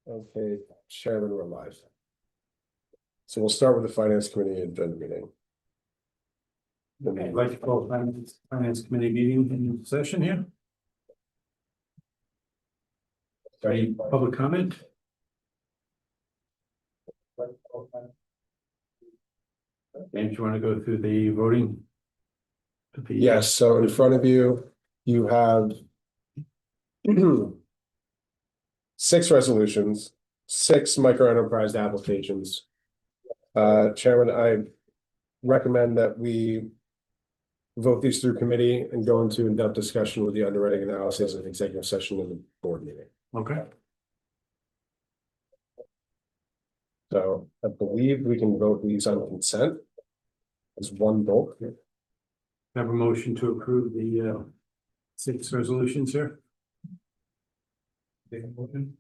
Okay, Chairman, we're live. So we'll start with the Finance Committee agenda meeting. Okay, I'd like to call Finance Committee meeting in session here. Any public comment? James, you want to go through the voting? Yes, so in front of you, you have 6 resolutions, 6 micro-enterprise applications. Chairman, I recommend that we vote these through committee and go into in-depth discussion with the underwriting analysis and executive session in the board meeting. Okay. So I believe we can vote these on consent as one vote. Have a motion to approve the 6 resolutions here. Second.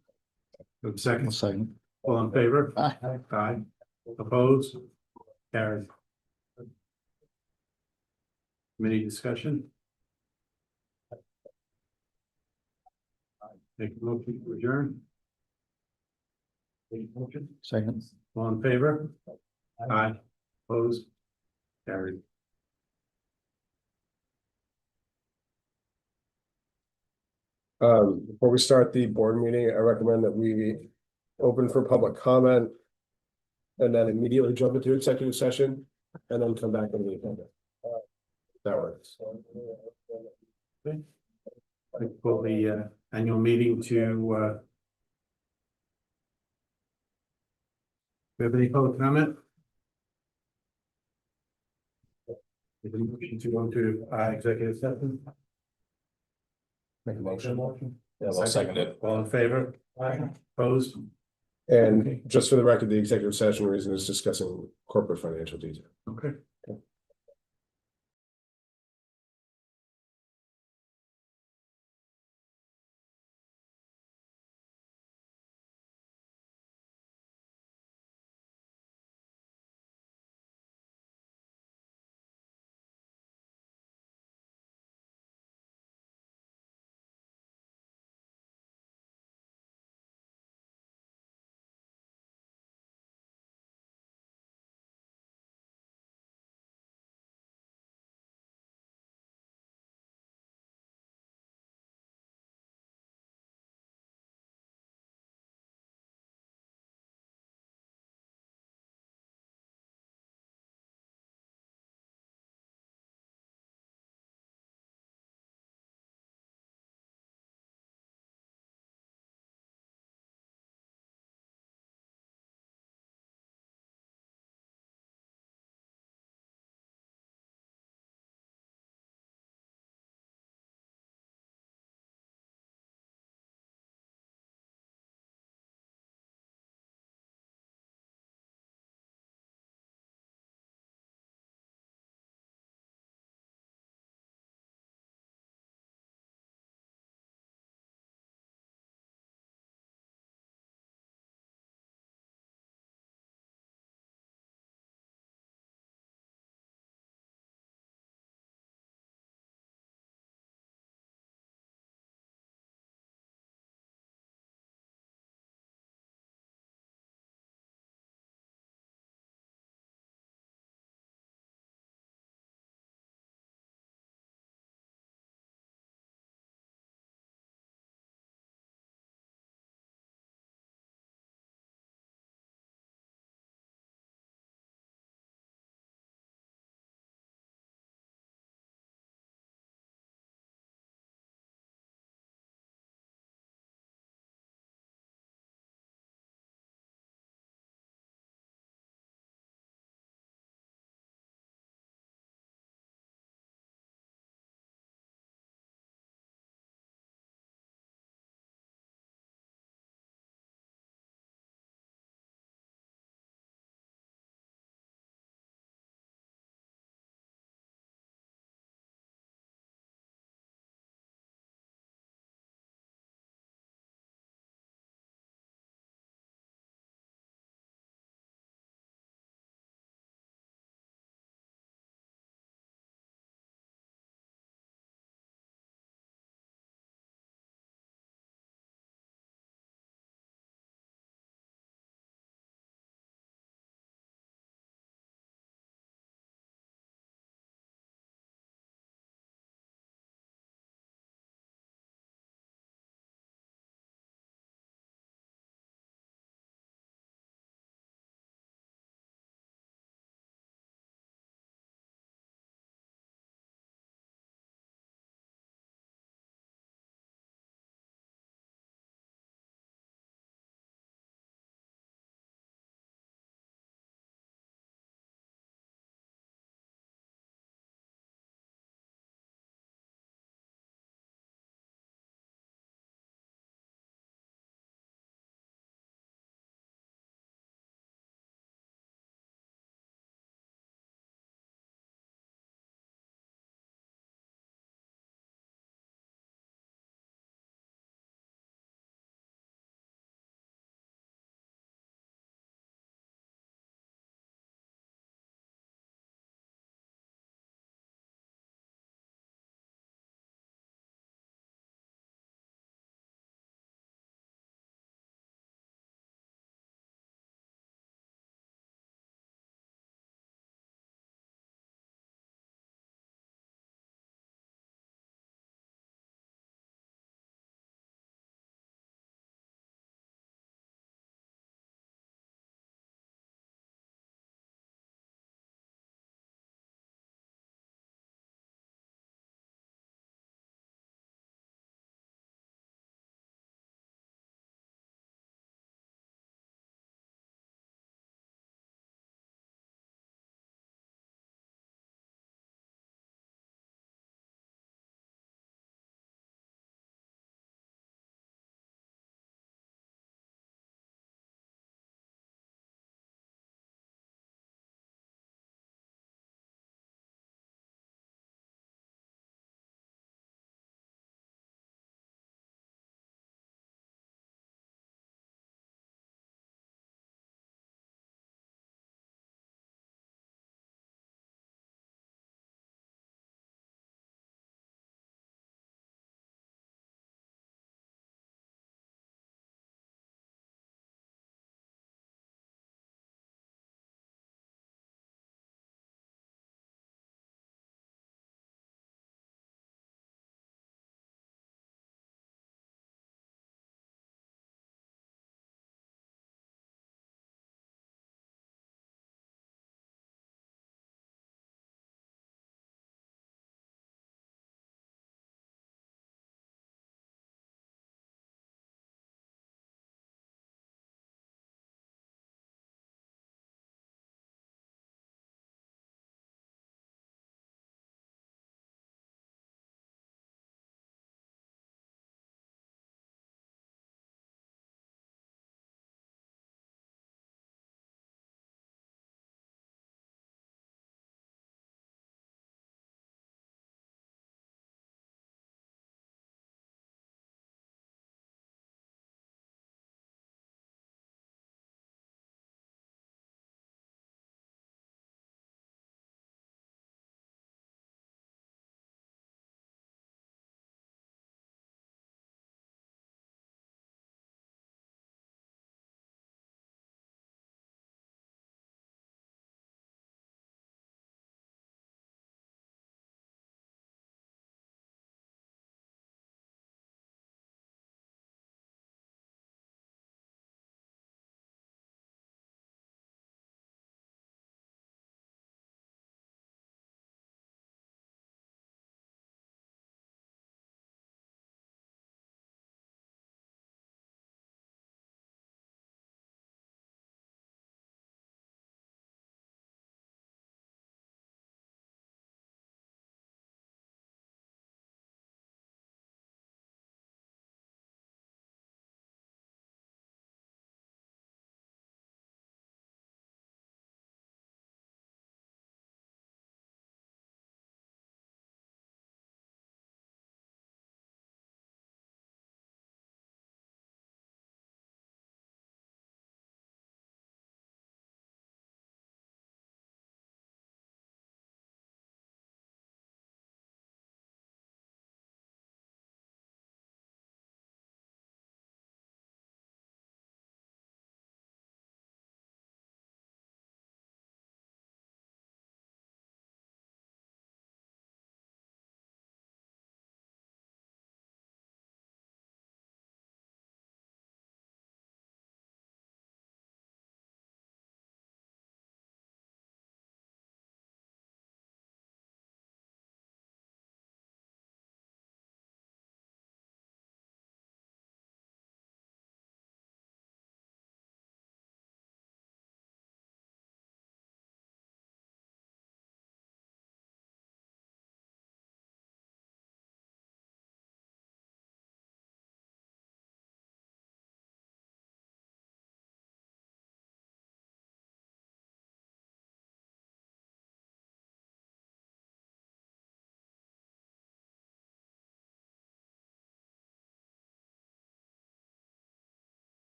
Second. All in favor? Aye. Aye. Opposed? Carried. Committee discussion. Make a motion to adjourn. Motion. Second. All in favor? Aye. Opposed? Carried. Before we start the board meeting, I recommend that we open for public comment and then immediately jump into executive session and then come back into the agenda. That works. For the annual meeting to we have any public comment? Is there a motion to go to executive session? Make a motion. Yeah, I'll second it. All in favor? Aye. Opposed? And just for the record, the executive session reason is discussing corporate financial detail. Okay.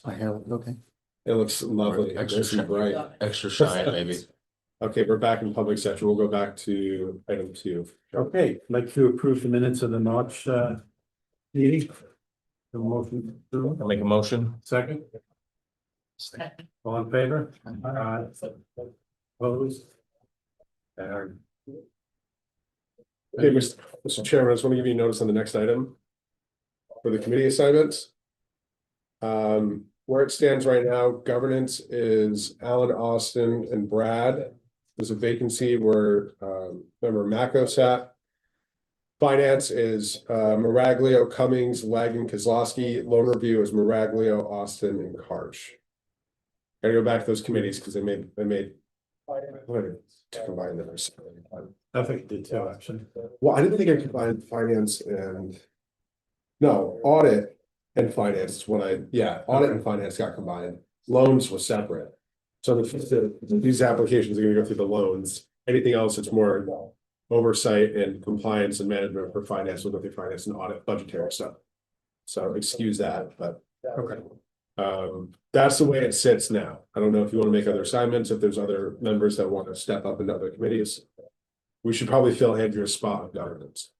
My hair look okay? It looks lovely, Extra nice and shine. bright. Extra shine, maybe. Okay, we're back in public section. We'll go back to item 2. Okay, I'd like to approve the minutes of the March meeting. The motion, I'll make a motion. second, all in favor? Opposed? Carried. Okay, Mr. Chairman, I just want to give you notice on the next item for the committee assignments. Where it stands right now, governance is Alan, Austin, and Brad. There's a vacancy where member Mako sat. Finance is Maraglio, Cummings, Leg, and Kozlowski. Loan review is Maraglio, Austin, and Karch. Gotta go back to those committees because they made to combine them or something. I think it did too, actually. Well, I didn't think I combined finance and no, audit and finance is what audit and finance got combined. Loans was separate. So these applications are gonna go through the loans. Anything else, it's more oversight and compliance and management for finance, will go through finance and audit, budgetary stuff. So excuse that, but Okay. That's the way it sits now. I don't know if you want to make other assignments, if there's other members that want to step up into other committees. We should probably fill Andrew's spot of governance.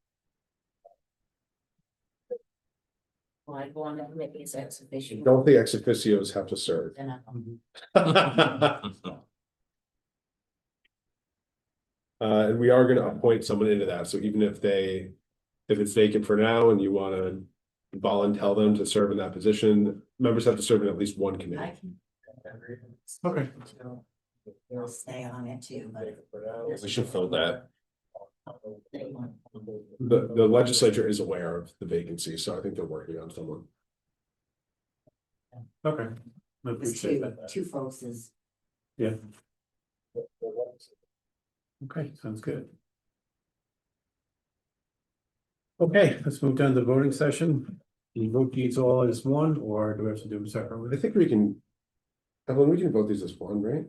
Well, I go on that committee as ex officio. Don't the ex officios have to serve? Then And we are gonna appoint someone into that, so even if it's vacant for now and you wanna volunteer them to serve in that position, members have to serve in at least one I committee. can. Okay. I'll stay on it too, but. We should fill that. They want- The legislature is aware of the vacancy, so I think they're working on someone. Okay. I It's appreciate that. two folks is. Yeah. Okay, sounds good. Okay, let's move down to the voting session. Do you vote these all as one, or do we have to do them I separately? think we can. Evelyn, we can vote these as one, right?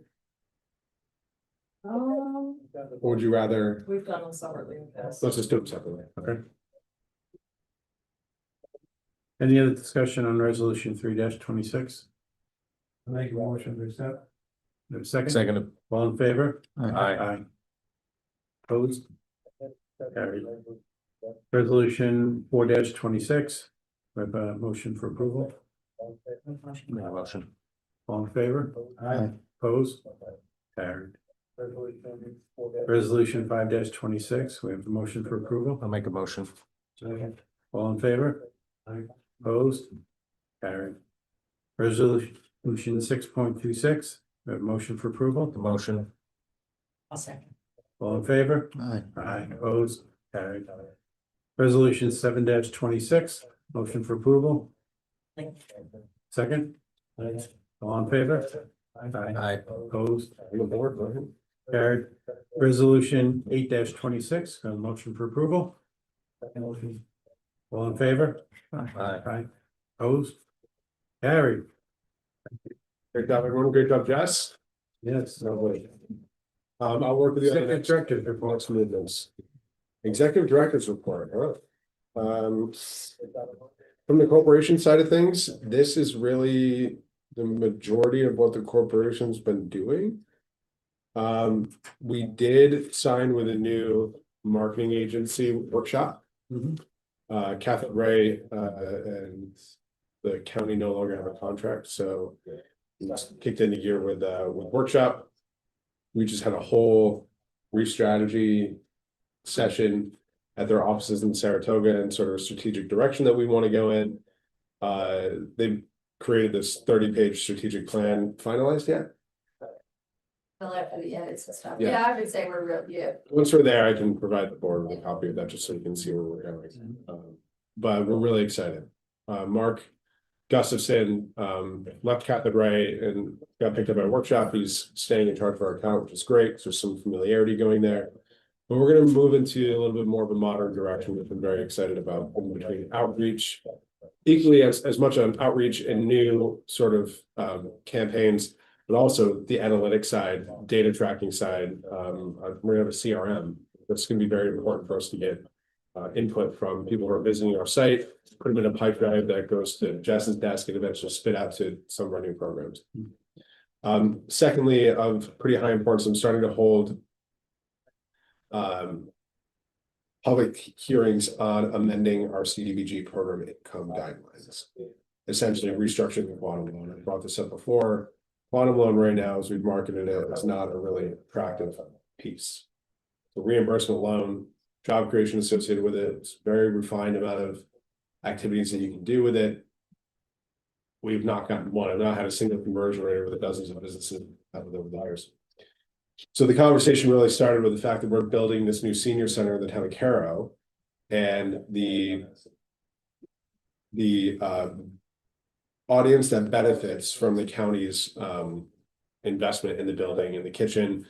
Or would you rather, We've done them separately. in the past. let's just do them separately. Okay. Any other discussion on resolution 3-26? Make a motion to accept. No second? Second. All in favor? Aye. Opposed? Carried. Resolution 4-26. We have a motion for approval. Make a motion. All in favor? Aye. Opposed? Carried. Resolution 5-26. We have a motion for approval. I'll make a motion. All in favor? Opposed? Carried. Resolution 6.26. We have a motion for approval. The motion. I'll second. All in favor? Aye. Opposed? Carried. Resolution 7-26. Motion for approval. Second? All in favor? Aye. Opposed? On the board, go ahead. Carried. Resolution 8-26. A motion for approval. All in favor? Aye. Opposed? Carried. Great job, everyone. Great job, Jess. Yes. Lovely. I'll work with you on the Executive next Director's report. next movements. Executive Director's report, huh? From the corporation side of things, this is really the majority of what the corporation's been doing. We did sign with a new marketing agency workshop. Mhm. Catholic Ray and the county no longer have a contract, so we just kicked in the year with workshop. We just had a whole re-strategy session at their offices in Saratoga and sort of a strategic direction that we want to go in. They've created this 30-page strategic plan. Finalized yet? Yeah, it's stuff. Yeah. Yeah, I would say we're real, yeah. Once we're there, I can provide the board with a copy of that just so you can see where we're going. But we're really excited. Mark Gustafson left Catholic Ray and got picked up at a workshop. He's staying in charge of our account, which is great. There's some familiarity going there. But we're going to move into a little bit more of a modern direction, which I'm very excited about, in between outreach, equally as much on outreach and new sort of campaigns, but also the analytics side, data tracking side. We're going to have a CRM. That's going to be very important for us to get input from people who are visiting our site, put them in a pipe drive that goes to Jess's desk and eventually spit out to some of our new programs. Secondly, of pretty high importance, I'm starting to hold public hearings on amending our CDBG program income guidelines. Essentially restructuring the quantum loan. I brought this up before. Quantum loan right now, as we've marketed it, is not a really attractive piece. The reimbursement loan, job creation associated with it, it's very refined amount of activities that you can do with it. We've not gotten one. I've not had a single conversion rate over the dozens of businesses over the years. So the conversation really started with the fact that we're building this new senior center in the town of Caro, and the audience that benefits from the county's investment in the building and the kitchen,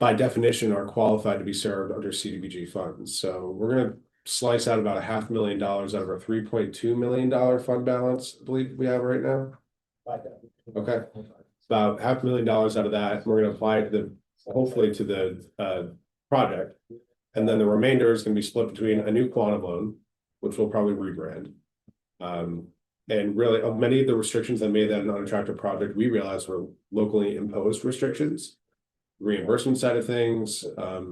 by definition, are qualified to be served under CDBG funds. So we're going to slice out about $500,000 out of our $3.2 million fund balance, I believe we have right now. Okay, about $500,000 out of that. We're going to apply it to the, hopefully to the project, and then the remainder is going to be split between a new quantum loan, which we'll probably rebrand. And really, of many of the restrictions that made that an unattractive project, we realized were locally imposed restrictions, reimbursement side of things, a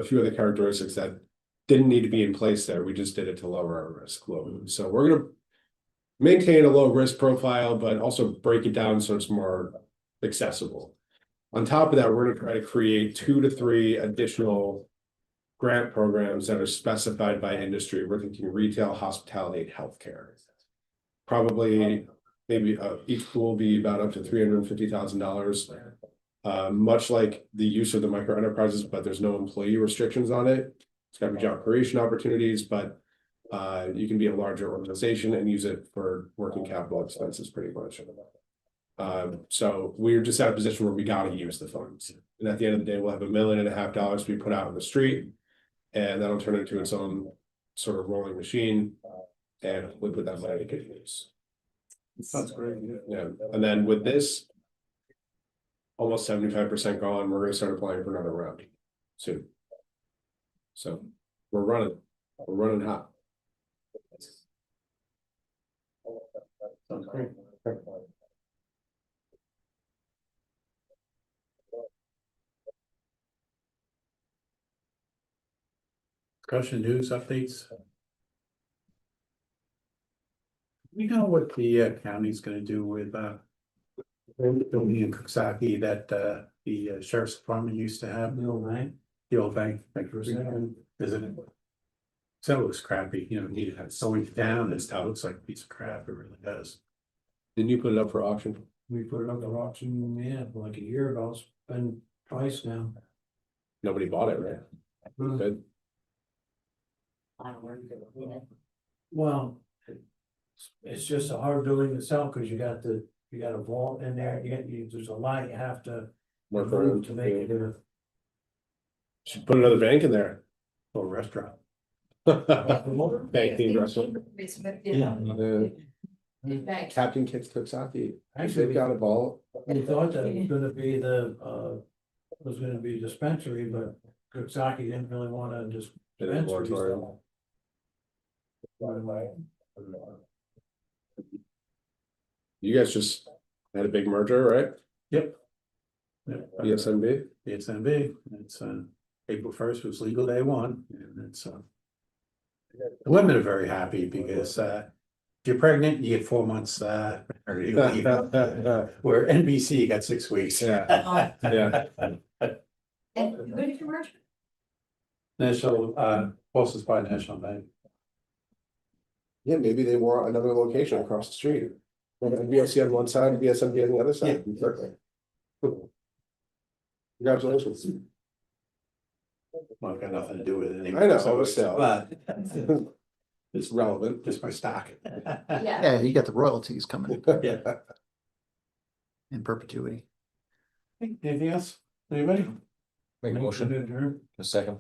few other characteristics that didn't need to be in place there. We just did it to lower our risk load. So we're going to maintain a low risk profile, but also break it down so it's more accessible. On top of that, we're going to try to create 2 to 3 additional grant programs that are specified by industry. We're thinking retail, hospitality, and healthcare. Probably, maybe each pool will be about up to $350,000. Much like the use of the micro enterprises, but there's no employee restrictions on it. It's got to be job creation opportunities, but you can be a larger organization and use it for working capital expenses pretty much. So we're just at a position where we got to use the funds. And at the end of the day, we'll have $1.5 million to be put out in the street, and that'll turn into its own sort of rolling machine, and we put that money to good use. Sounds great. Yeah, and then with this, almost 75% gone, we're going to start applying for another round soon. So we're running hot. Sounds great. Discussion, news, updates. We know what the county's gonna do with building in Coxsackie that the sheriff's department used to have. The old bank. The old bank, thank you for saying, isn't it? So it was crappy, you know, needed to sewing it down, and stuff. It looks like a piece of crap, it really does. Didn't you put it up for auction? We put it up for auction, yeah, like a year ago, it's been twice now. Nobody bought it, right? Good. I don't worry, you know. Well, it's just a hard building to sell, cause you got a vault in there, there's a lot you have to Work move to make it a. Should put another bank in there. Or restaurant. Bank themed restaurant. Yeah. In fact, Captain Kids Coxsackie. Actually, They've got a vault. we thought that it was gonna be dispensary, but Coxsackie didn't really want a dispensary. So. You guys just had a big merger, right? Yep. ESNB. The SMB, it's April 1st was legal day 1, and it's the women are very happy because if you're pregnant, you get 4 months maternity leave. Where NBC got 6 weeks. Yeah, yeah. and good commercial. National Boston's by National Bank. Yeah, maybe they want another location across the street. BSC on one side, BSNB on the other side. Perfect. Congratulations. Well, I've got nothing to do with it anymore. I know, so but it's- still. but It's relevant. it's my stock. Yeah. Yeah, you got the royalties coming Yeah. in perpetuity. Anything else? Anybody? Make a motion. Adjourn. A second.